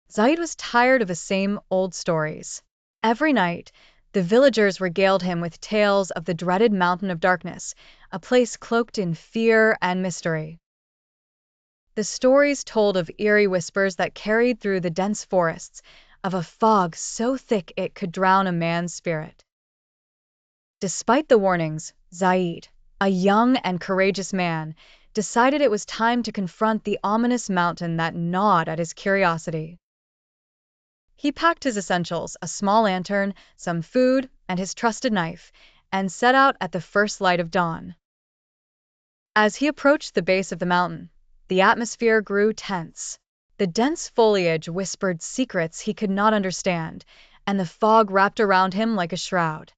Zaid was tired of the same old stories. Every night, the villagers regaled him with tales of the dreaded Mountain of Darkness, a place cloaked in fear and mystery. The stories told of eerie whispers that carried through the dense forests, of a fog so thick it could drown a man's spirit. Despite the warnings, Zaid, a young and courageous man, decided it was time to confront the ominous mountain that gnawed at his curiosity. He packed his essentials, a small lantern, some food, and his trusted knife, and set out at the first light of dawn. As he approached the base of the mountain, the atmosphere grew tense. The dense foliage whispered secrets he could not understand, and the fog wrapped around him like a shroud.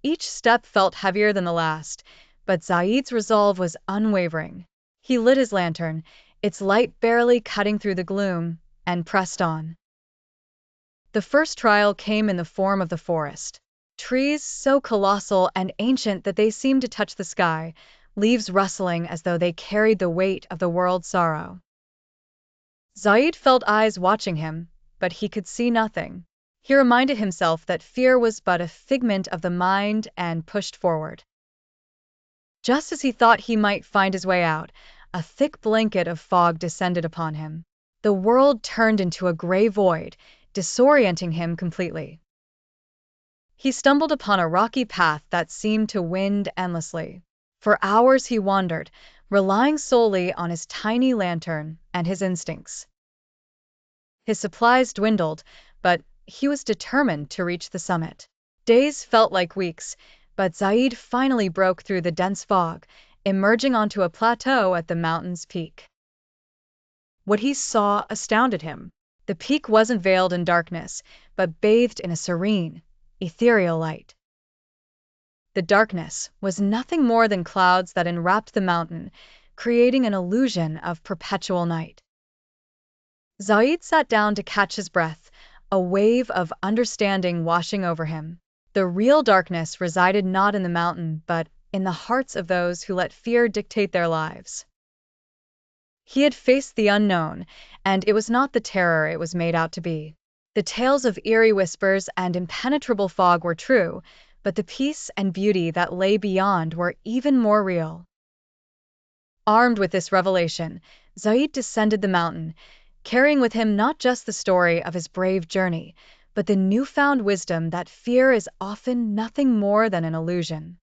Each step felt heavier than the last, but Zaid's resolve was unwavering. He lit his lantern, its light barely cutting through the gloom, and pressed on. The first trial came in the form of the forest. Trees so colossal and ancient that they seemed to touch the sky, leaves rustling as though they carried the weight of the world's sorrow. Zaid felt eyes watching him, but he could see nothing. He reminded himself that fear was but a figment of the mind and pushed forward. Just as he thought he might find his way out, a thick blanket of fog descended upon him. The world turned into a gray void, disorienting him completely. He stumbled upon a rocky path that seemed to wind endlessly. For hours he wandered, relying solely on his tiny lantern and his instincts. His supplies dwindled, but he was determined to reach the summit. Days felt like weeks, but Zaid finally broke through the dense fog, emerging onto a plateau at the mountain's peak. What he saw astounded him. The peak wasn't veiled in darkness, but bathed in a serene, ethereal light. The darkness was nothing more than clouds that enwrapped the mountain, creating an illusion of perpetual night. Zaid sat down to catch his breath, a wave of understanding washing over him. The real darkness resided not in the mountain, but in the hearts of those who let fear dictate their lives. He had faced the unknown, and it was not the terror it was made out to be. The tales of eerie whispers and impenetrable fog were true, but the peace and beauty that lay beyond were even more real. Armed with this revelation, Zaid descended the mountain, carrying with him not just the story of his brave journey, but the newfound wisdom that fear is often nothing more than an illusion.